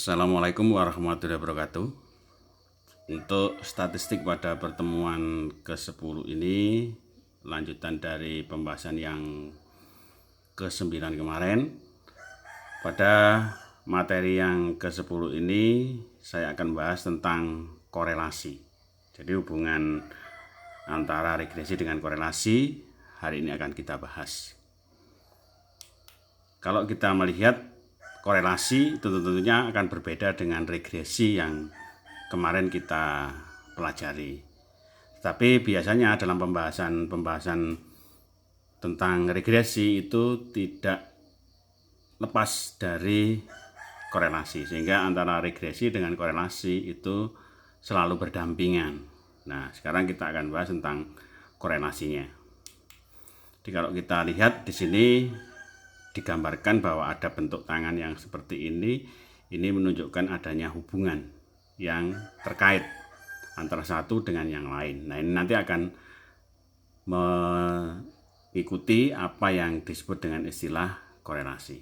Assalamualaikum warahmatullahi wabarakatuh. Untuk statistik pada pertemuan ke-10 ini lanjutan dari pembahasan yang ke-9 kemarin. Pada materi yang ke-10 ini saya akan bahas tentang korelasi. Jadi hubungan antara regresi dengan korelasi hari ini akan kita bahas. Kalau kita melihat korelasi itu tentunya akan berbeda dengan regresi yang kemarin kita pelajari. Tapi biasanya dalam pembahasan tentang regresi itu tidak lepas dari korelasi, sehingga antara regresi dengan korelasi itu selalu berdampingan. Nah, sekarang kita akan bahas tentang korelasinya. Jadi kalau kita lihat di sini digambarkan bahwa ada bentuk tangan yang seperti ini menunjukkan adanya hubungan yang terkait antara satu dengan yang lain. Nah, ini nanti akan mengikuti apa yang disebut dengan istilah korelasi.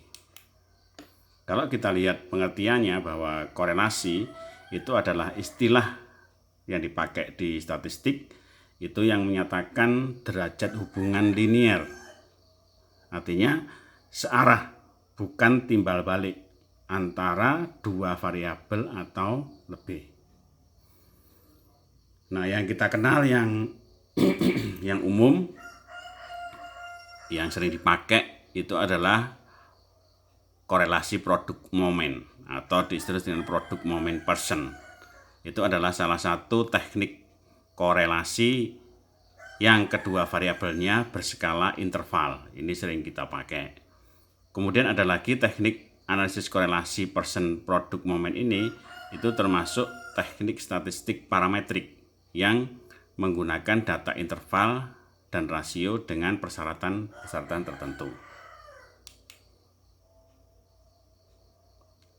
Kalau kita lihat pengertiannya bahwa korelasi itu adalah istilah yang dipakai di statistik itu yang menyatakan derajat hubungan linier. Artinya searah, bukan timbal balik antara dua variabel atau lebih. Nah, yang kita kenal yang yang umum yang sering dipakai itu adalah korelasi produk momen atau diistilah dengan produk momen person. Itu adalah salah satu teknik korelasi yang kedua variabelnya berskala interval. Ini sering kita pakai. Kemudian ada lagi teknik analisis korelasi person produk momen ini, itu termasuk teknik statistik parametrik yang menggunakan data interval dan rasio dengan persyaratan tertentu.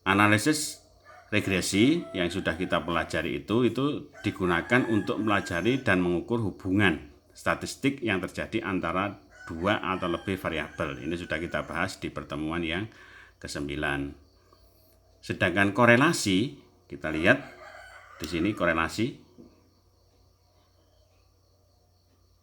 Analisis regresi yang sudah kita pelajari itu digunakan untuk melajari dan mengukur hubungan statistik yang terjadi antara dua atau lebih variabel. Ini sudah kita bahas di pertemuan yang ke-9. Sedangkan korelasi, kita lihat di sini korelasi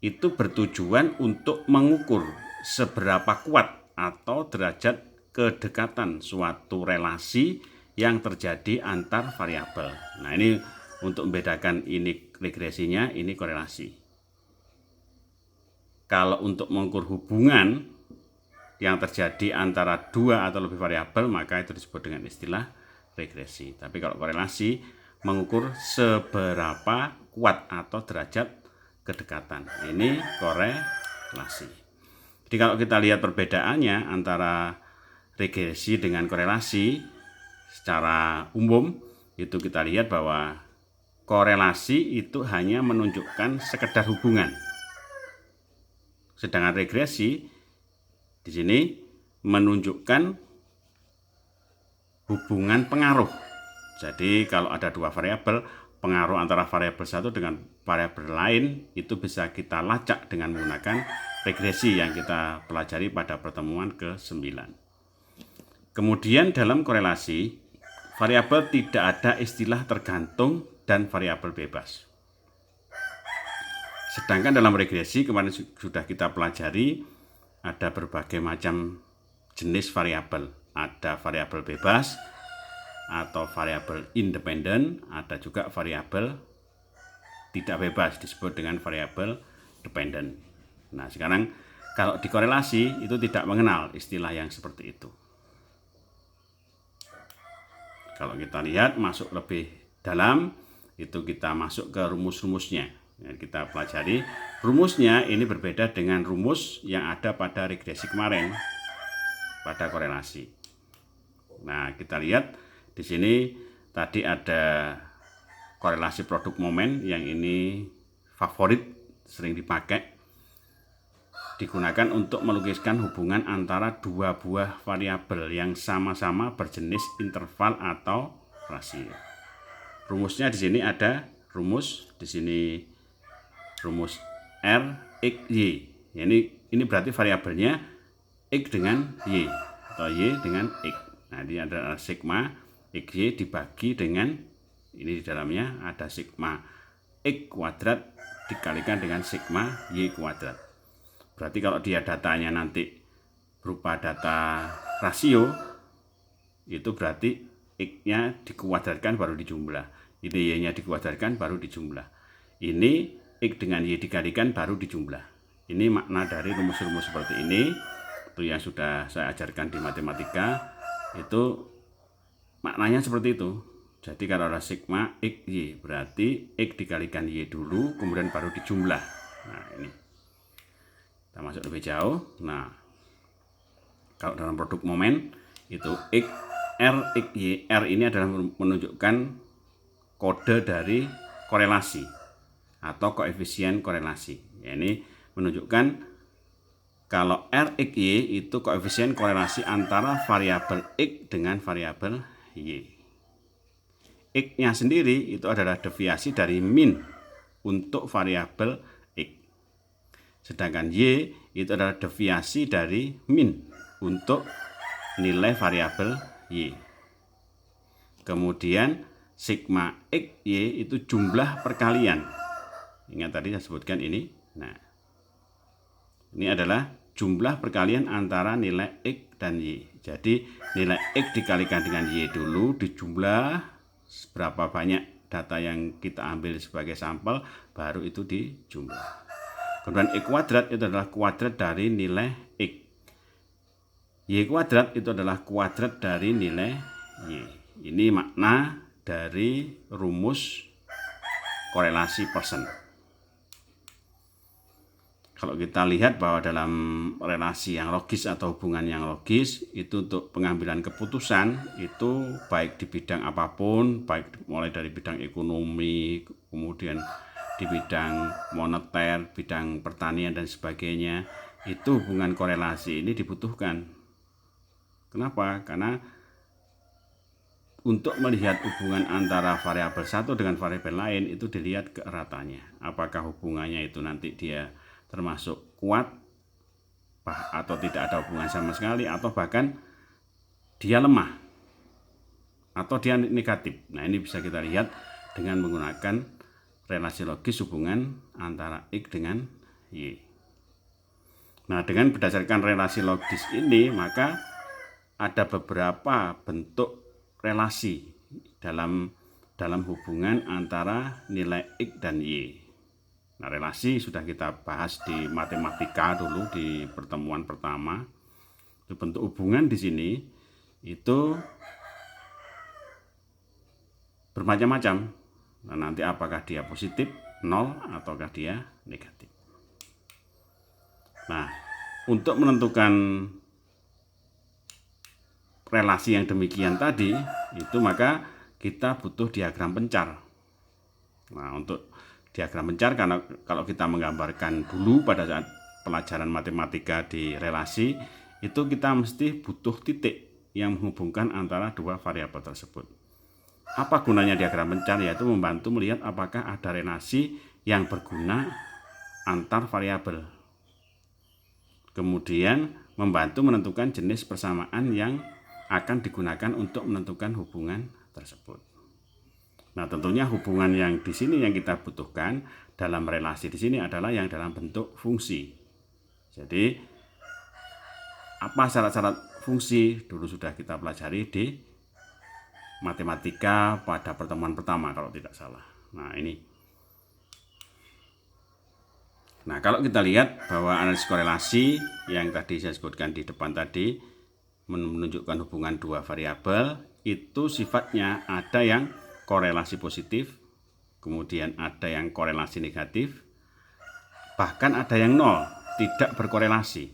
itu bertujuan untuk mengukur seberapa kuat atau derajat kedekatan suatu relasi yang terjadi antar variabel. Nah, ini untuk membedakan ini regresinya, ini korelasi. Kalau untuk mengukur hubungan yang terjadi antara dua atau lebih variabel, maka itu disebut dengan istilah regresi. Tapi kalau korelasi mengukur seberapa kuat atau derajat kedekatan, ini korelasi. Jadi kalau kita lihat perbedaannya antara regresi dengan korelasi secara umum, itu kita lihat bahwa korelasi itu hanya menunjukkan sekedar hubungan. Sedangkan regresi di sini menunjukkan hubungan pengaruh. Jadi kalau ada dua variabel, pengaruh antara variabel satu dengan variabel lain itu bisa kita lacak dengan menggunakan regresi yang kita pelajari pada pertemuan ke-9. Kemudian dalam korelasi, variabel tidak ada istilah tergantung dan variabel bebas. Sedangkan dalam regresi kemarin sudah kita pelajari ada berbagai macam jenis variabel. Ada variabel bebas atau variabel independen, ada juga variabel tidak bebas disebut dengan variabel dependen. Nah, sekarang kalau dikorelasi itu tidak mengenal istilah yang seperti itu. Kalau kita lihat masuk lebih dalam, itu kita masuk ke rumus-rumusnya. Yang kita pelajari rumusnya ini berbeda dengan rumus yang ada pada regresi kemarin pada korelasi. Nah, kita lihat di sini tadi ada korelasi produk momen yang ini favorit, sering dipakai, digunakan untuk melukiskan hubungan antara dua buah variabel yang sama-sama berjenis interval atau rasio. Rumusnya di sini ada rumus di sini rumus R X Y. Ini berarti variabelnya X dengan Y atau Y dengan X. Nah, ini adalah sigma XY dibagi dengan, ini di dalamnya ada sigma X kuadrat dikalikan dengan sigma Y kuadrat. Berarti kalau dia datanya nanti berupa data rasio, itu berarti X-nya dikuadratkan baru dijumlah. Ini Y-nya dikuadratkan baru dijumlah. Ini X dengan Y dikalikan baru dijumlah. Ini makna dari rumus-rumus seperti ini. Itu yang sudah saya ajarkan di matematika. Itu maknanya seperti itu. Jadi kalau ada sigma X, Y, berarti X dikalikan Y dulu, kemudian baru dijumlah. Nah ini. Kita masuk lebih jauh. Nah, kalau dalam produk momen, itu X, R, X, Y. R ini adalah menunjukkan kode dari korelasi atau koefisien korelasi. Ya, ini menunjukkan kalau R, X, Y itu koefisien korelasi antara variabel X dengan variabel Y. X-nya sendiri itu adalah deviasi dari min untuk variabel X. Sedangkan Y itu adalah deviasi dari min untuk nilai variabel Y. Kemudian sigma X, Y itu jumlah perkalian. Ingat tadi saya sebutkan ini. Nah, ini adalah jumlah perkalian antara nilai X dan Y. Jadi nilai X dikalikan dengan Y dulu, dijumlah berapa banyak data yang kita ambil sebagai sampel, baru itu dijumlah. Kemudian X kuadrat itu adalah kuadrat dari nilai X. Y kuadrat itu adalah kuadrat dari nilai Y. Ini makna dari rumus korelasi persen. Kalau kita lihat bahwa dalam relasi yang logis atau hubungan yang logis, itu untuk pengambilan keputusan, itu baik di bidang apapun, baik mulai dari bidang ekonomi, kemudian di bidang moneter, bidang pertanian dan sebagainya, itu hubungan korelasi ini dibutuhkan. Kenapa? Karena untuk melihat hubungan antara variabel satu dengan variabel lain itu dilihat keeratannya. Apakah hubungannya itu nanti dia termasuk kuat atau tidak ada hubungan sama sekali, atau bahkan dia lemah atau dia negatif. Nah, ini bisa kita lihat dengan menggunakan relasi logis hubungan antara X dengan Y. Nah, dengan berdasarkan relasi logis ini, maka ada beberapa bentuk relasi dalam hubungan antara nilai X dan Y. Nah, relasi sudah kita bahas di matematika dulu di pertemuan pertama. Itu bentuk hubungan di sini itu bermacam-macam. Nah, nanti apakah dia positif, 0, ataukah dia negatif. Nah, untuk menentukan relasi yang demikian tadi, itu maka kita butuh diagram pencar. Nah, untuk diagram pencar, karena kalau kita menggambarkan dulu pada saat pelajaran matematika di relasi, itu kita mesti butuh titik yang menghubungkan antara dua variabel tersebut. Apa gunanya diagram pencar? Yaitu membantu melihat apakah ada relasi yang berguna antar variabel. Kemudian membantu menentukan jenis persamaan yang akan digunakan untuk menentukan hubungan tersebut. Nah, tentunya hubungan yang di sini yang kita butuhkan dalam relasi di sini adalah yang dalam bentuk fungsi. Jadi, apa syarat-syarat fungsi dulu sudah kita pelajari di matematika pada pertemuan pertama kalau tidak salah. Nah, ini. Nah, kalau kita lihat bahwa analisis korelasi yang tadi saya sebutkan di depan tadi menunjukkan hubungan dua variabel, itu sifatnya ada yang korelasi positif, kemudian ada yang korelasi negatif, bahkan ada yang nol, tidak berkorelasi.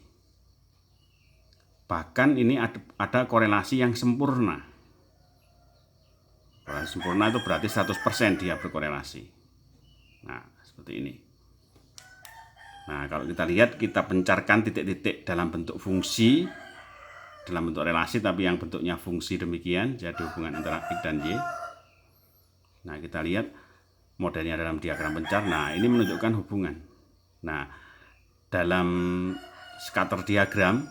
Bahkan ini ada korelasi yang sempurna. Korelasi sempurna itu berarti 100% dia berkorelasi. Nah, seperti ini. Nah, kalau kita lihat, kita pencarkan titik-titik dalam bentuk fungsi, dalam bentuk relasi, tapi yang bentuknya fungsi demikian, jadi hubungan antara X dan Y. Nah, kita lihat modelnya dalam diagram pencar. Nah, ini menunjukkan hubungan. Nah, dalam scatter diagram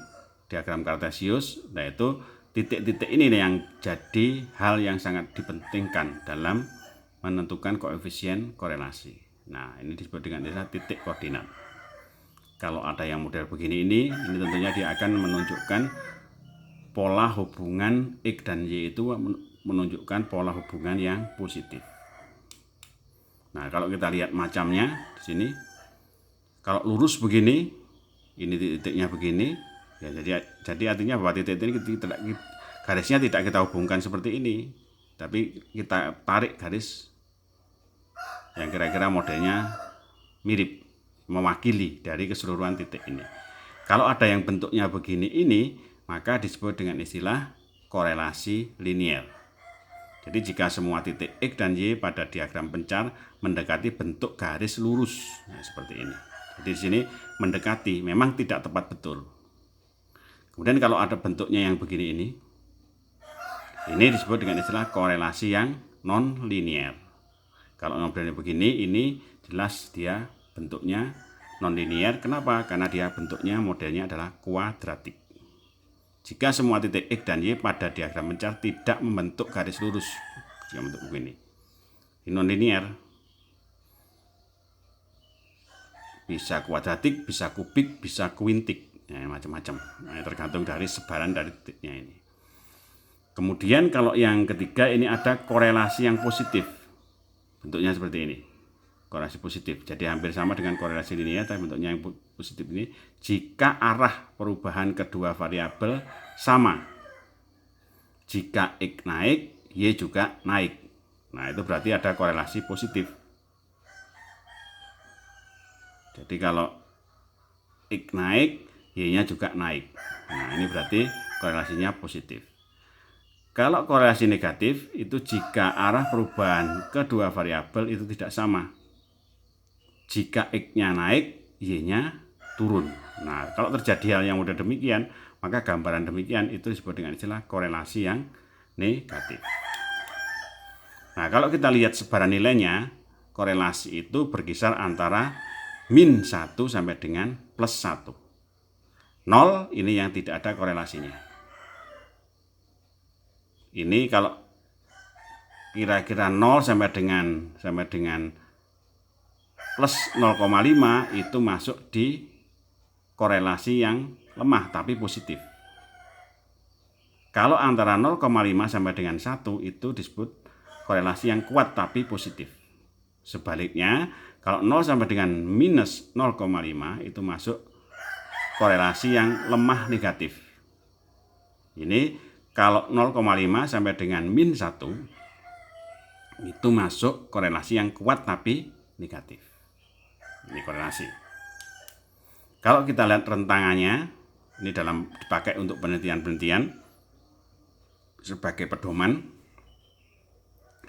Cartesius, nah itu titik-titik ini yang jadi hal yang sangat dipentingkan dalam menentukan koefisien korelasi. Nah, ini disebut dengan istilah titik koordinat. Kalau ada yang model begini ini tentunya dia akan menunjukkan pola hubungan X dan Y itu menunjukkan pola hubungan yang positif. Nah, kalau kita lihat macamnya di sini, kalau lurus begini, ini titiknya begini, ya jadi artinya bahwa titik ini garisnya tidak kita hubungkan seperti ini, tapi kita tarik garis yang kira-kira modelnya mirip, mewakili dari keseluruhan titik ini. Kalau ada yang bentuknya begini ini, maka disebut dengan istilah korelasi linier. Jadi jika semua titik X dan Y pada diagram pencar mendekati bentuk garis lurus, nah, seperti ini. Jadi di sini mendekati, memang tidak tepat betul. Kemudian kalau ada bentuknya yang begini ini disebut dengan istilah korelasi yang non linier. Kalau modelnya begini, ini jelas dia bentuknya non linier. Kenapa? Karena dia bentuknya modelnya adalah kuadratik. Jika semua titik X dan Y pada diagram pencar tidak membentuk garis lurus, jika bentuk begini, ini non linier. Bisa kuadratik, bisa kubik, bisa kuintik, ya, macam-macam. Nah, tergantung dari sebaran dari titiknya ini. Kemudian kalau yang ketiga ini ada korelasi yang positif, bentuknya seperti ini, korelasi positif. Jadi hampir sama dengan korelasi linier, tapi bentuknya yang positif ini jika arah perubahan kedua variabel sama. Jika X naik, Y juga naik. Nah, itu berarti ada korelasi positif. Jadi kalau X naik, Y-nya juga naik. Nah, ini berarti korelasinya positif. Kalau korelasi negatif itu jika arah perubahan kedua variabel itu tidak sama. Jika X-nya naik, Y-nya turun. Nah, kalau terjadi hal yang mudah demikian, maka gambaran demikian itu disebut dengan istilah korelasi yang negatif. Nah, kalau kita lihat sebaran nilainya, korelasi itu berkisar antara min 1 sampai dengan plus 1. 0 ini yang tidak ada korelasinya. Ini kalau kira-kira 0 sampai dengan plus 0,5 itu masuk di korelasi yang lemah tapi positif. Kalau antara 0,5 sampai dengan 1 itu disebut korelasi yang kuat tapi positif. Sebaliknya, kalau 0 sampai dengan minus 0,5 itu masuk korelasi yang lemah negatif. Ini kalau 0,5 sampai dengan min 1 itu masuk korelasi yang kuat tapi negatif. Ini korelasi. Kalau kita lihat rentangannya, ini dipakai untuk penelitian-penelitian sebagai pedoman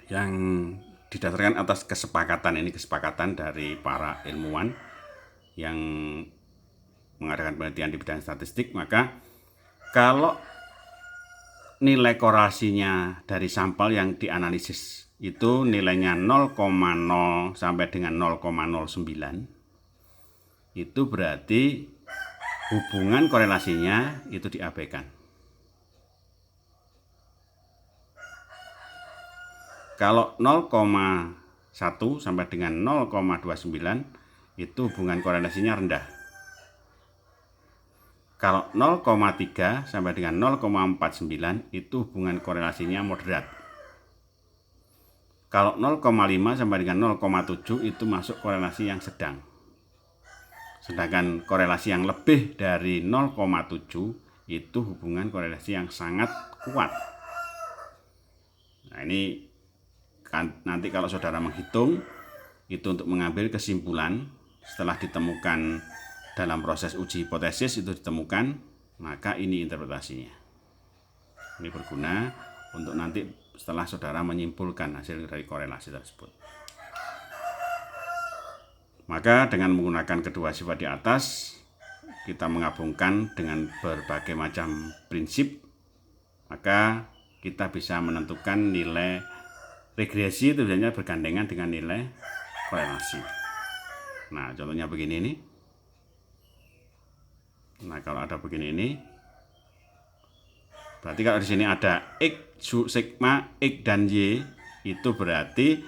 yang didasarkan atas kesepakatan. Ini kesepakatan dari para ilmuwan yang mengadakan penelitian di bidang statistik. Maka kalau nilai korelasinya dari sampel yang dianalisis itu nilainya 0,0 sampai dengan 0,09, itu berarti hubungan korelasinya itu diabaikan. Kalau 0,1 sampai dengan 0,29 itu hubungan korelasinya rendah. Kalau 0,3 sampai dengan 0,49 itu hubungan korelasinya moderat. Kalau 0,5 sampai dengan 0,7 itu masuk korelasi yang sedang. Sedangkan korelasi yang lebih dari 0,7 itu hubungan korelasi yang sangat kuat. Nah, ini kan nanti kalau saudara menghitung itu untuk mengambil kesimpulan setelah ditemukan dalam proses uji hipotesis itu ditemukan, maka ini interpretasinya. Ini berguna untuk nanti setelah saudara menyimpulkan hasil dari korelasi tersebut. Maka dengan menggunakan kedua sifat di atas, kita menggabungkan dengan berbagai macam prinsip, maka kita bisa menentukan nilai regresi itu biasanya bergandengan dengan nilai korelasi. Nah, contohnya begini nih. Nah, kalau ada begini ini, Berarti kalau di sini ada X, sigma, X dan Y, itu berarti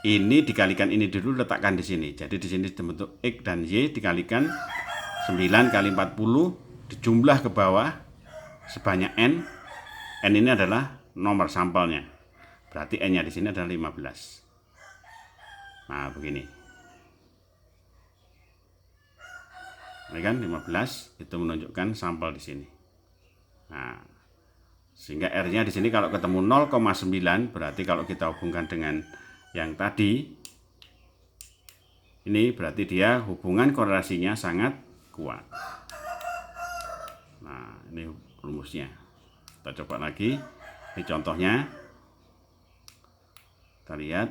ini dikalikan ini dulu, letakkan di sini. Jadi di sini bentuk X dan Y dikalikan 9 kali 40, dijumlah ke bawah sebanyak N. N ini adalah nomor sampelnya. Berarti N-nya di sini adalah 15. Nah, begini. Ini kan 15 itu menunjukkan sampel di sini. Nah, sehingga R-nya di sini kalau ketemu 0,9 berarti kalau kita hubungkan dengan yang tadi ini berarti dia hubungan korelasinya sangat kuat. Nah, ini rumusnya. Kita coba lagi. Ini contohnya. Kita lihat.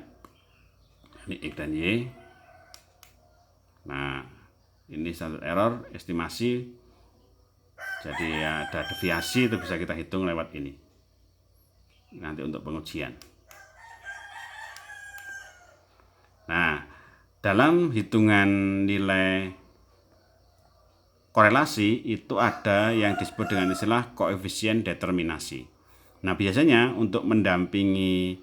Ini X dan Y. Nah, ini standard error estimasi. Jadi ada deviasi itu bisa kita hitung lewat ini. Nanti untuk pengujian. Nah, dalam hitungan nilai korelasi itu ada yang disebut dengan istilah koefisien determinasi. Nah, biasanya untuk mendampingi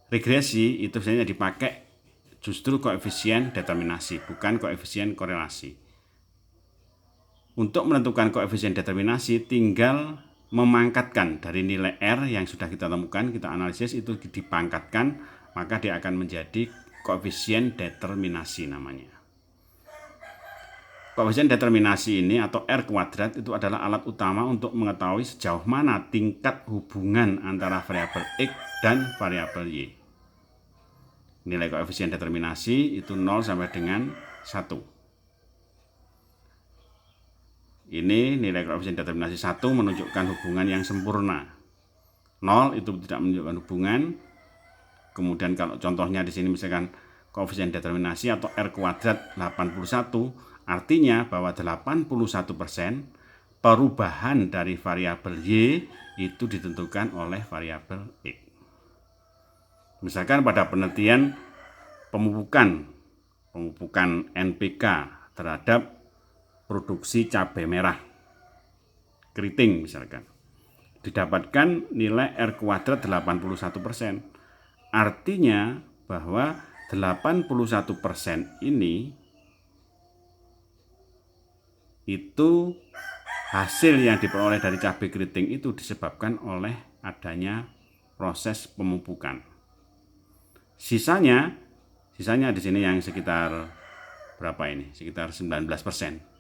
regresi itu biasanya dipakai justru koefisien determinasi, bukan koefisien korelasi. Untuk menentukan koefisien determinasi tinggal memangkatkan dari nilai R yang sudah kita temukan, kita analisis itu dipangkatkan, maka dia akan menjadi koefisien determinasi namanya. Koefisien determinasi ini atau R kuadrat itu adalah alat utama untuk mengetahui sejauh mana tingkat hubungan antara variabel X dan variabel Y. Nilai koefisien determinasi itu 0 sampai dengan 1. Ini nilai koefisien determinasi 1 menunjukkan hubungan yang sempurna. 0 itu tidak menunjukkan hubungan. Kemudian kalau contohnya di sini misalkan koefisien determinasi atau R kuadrat 81, artinya bahwa 81% perubahan dari variabel Y itu ditentukan oleh variabel X. Misalkan pada penelitian pemupukan NPK terhadap produksi cabai merah keriting misalkan, didapatkan nilai R kuadrat 81%. Artinya bahwa 81% ini itu hasil yang diperoleh dari cabai keriting itu disebabkan oleh adanya proses pemupukan. Sisanya di sini yang sekitar berapa ini? Sekitar 19%.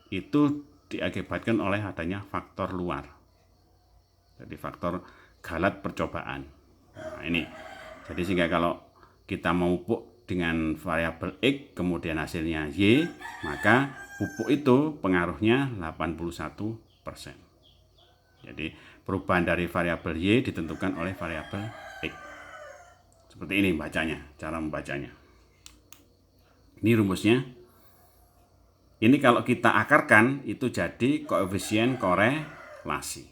Itu diakibatkan oleh adanya faktor luar. Jadi faktor galat percobaan. Nah, ini. Jadi sehingga kalau kita memupuk dengan variabel X kemudian hasilnya Y, maka pupuk itu pengaruhnya 81%. Jadi perubahan dari variabel Y ditentukan oleh variabel X. Seperti ini bacanya, cara membacanya. Ini rumusnya. Ini kalau kita akarkan itu jadi koefisien korelasi.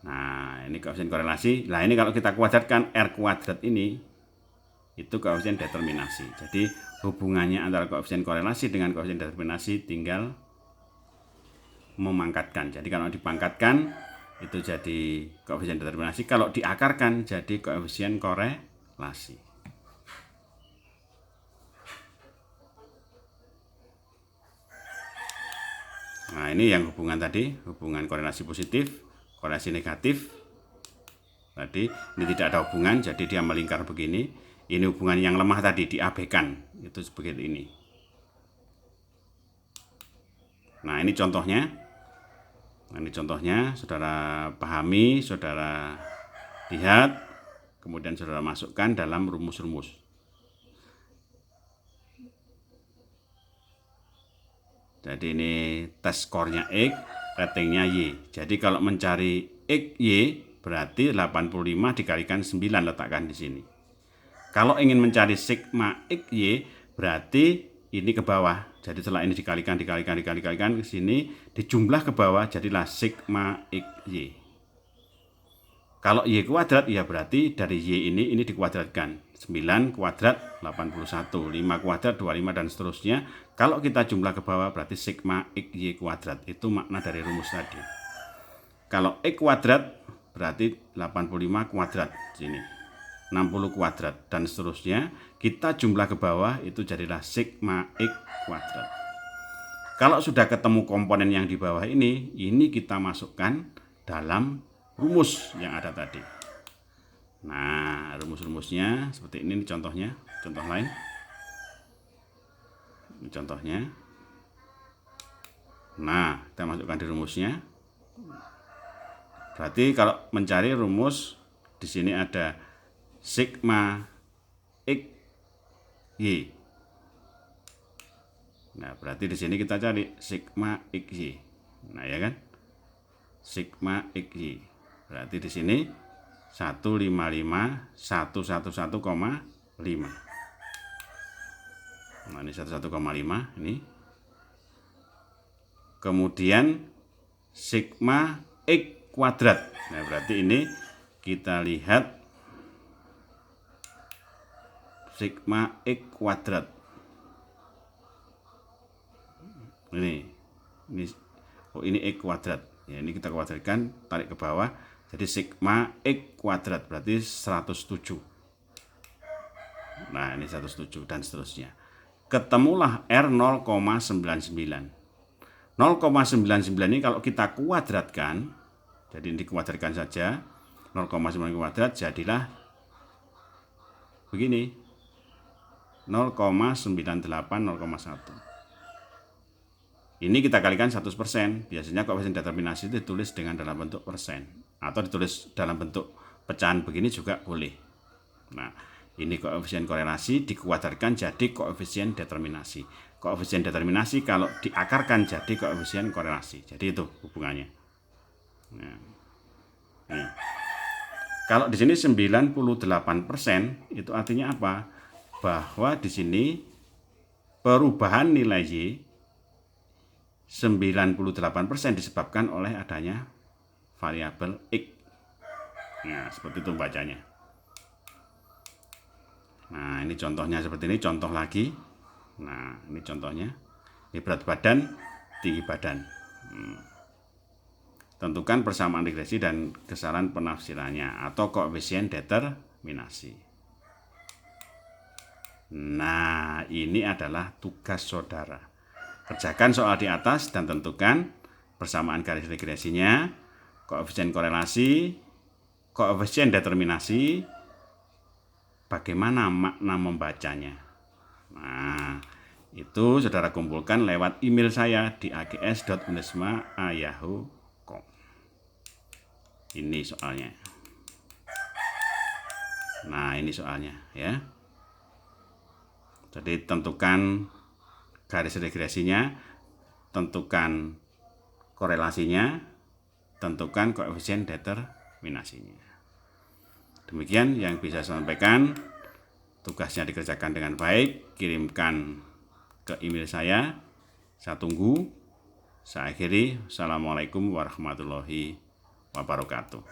Nah, ini koefisien korelasi. Nah, ini kalau kita kuadratkan R kuadrat ini itu koefisien determinasi. Jadi hubungannya antara koefisien korelasi dengan koefisien determinasi tinggal memangkatkan. Jadi kalau dipangkatkan itu jadi koefisien determinasi, kalau diakarkan jadi koefisien korelasi. Nah, ini yang hubungan tadi, hubungan korelasi positif, korelasi negatif. Tadi ini tidak ada hubungan, jadi dia melingkar begini. Ini hubungan yang lemah tadi diabaikan, itu seperti ini. Nah, ini contohnya. Saudara pahami, saudara lihat, kemudian saudara masukkan dalam rumus-rumus. Jadi ini tes skornya X, ratingnya Y. Jadi kalau mencari X, Y berarti 85 dikalikan 9, letakkan di sini. Kalau ingin mencari sigma X, Y berarti ini ke bawah. Jadi setelah ini dikalikan ke sini, dijumlah ke bawah jadilah sigma X, Y. Kalau Y kuadrat ya berarti dari Y ini dikuadratkan. 9 kuadrat 81, 5 kuadrat 25 dan seterusnya. Kalau kita jumlah ke bawah berarti sigma X, Y kuadrat. Itu makna dari rumus tadi. Kalau X kuadrat berarti 85 kuadrat sini. 60 kuadrat dan seterusnya. Kita jumlah ke bawah itu jadilah sigma X kuadrat. Kalau sudah ketemu komponen yang di bawah ini kita masukkan dalam rumus yang ada tadi. Nah, rumus-rumusnya seperti ini contohnya. Contoh lain. Ini contohnya. Nah, kita masukkan di rumusnya. Berarti kalau mencari rumus di sini ada sigma X Y. Nah, berarti di sini kita cari sigma XY. Nah, ya kan? Sigma XY. Berarti di sini 155 111,5. Nah, ini 11,5 ini. Kemudian sigma X kuadrat. Nah, berarti ini kita lihat sigma X kuadrat. Ini X kuadrat. Ya, ini kita kuadratkan, tarik ke bawah. Jadi sigma X kuadrat berarti 107. Nah, ini 107 dan seterusnya. Ketemulah R 0,99. 0,99 ini kalau kita kuadratkan, jadi ini dikuadratkan saja, 0,9 kuadrat jadilah begini. 0,98 0,1. Ini kita kalikan 100%. Biasanya koefisien determinasi itu ditulis dengan dalam bentuk persen atau ditulis dalam bentuk pecahan begini juga boleh. Nah, ini koefisien korelasi dikuadratkan jadi koefisien determinasi. Koefisien determinasi kalau diakarkan jadi koefisien korelasi. Jadi itu hubungannya. Nah, ini. Kalau di sini 98% itu artinya apa? Bahwa di sini perubahan nilai Y 98% disebabkan oleh adanya variabel X. Nah, seperti itu bacanya. Nah, ini contohnya seperti ini, contoh lagi. Nah, ini contohnya. Ini berat badan, tinggi badan. Tentukan persamaan regresi dan kesalahan penafsirannya atau koefisien determinasi. Nah, ini adalah tugas saudara. Kerjakan soal di atas dan tentukan persamaan garis regresinya, koefisien korelasi, koefisien determinasi, bagaimana makna membacanya. Nah, itu saudara kumpulkan lewat email saya di ags.unisma@yahoo.com. Ini soalnya. Nah, ini soalnya ya. Jadi tentukan garis regresinya, tentukan korelasinya, tentukan koefisien determinasinya. Demikian yang bisa saya sampaikan. Tugasnya dikerjakan dengan baik, kirimkan ke email saya. Saya tunggu. Saya akhiri. Assalamualaikum warahmatullahi wabarakatuh.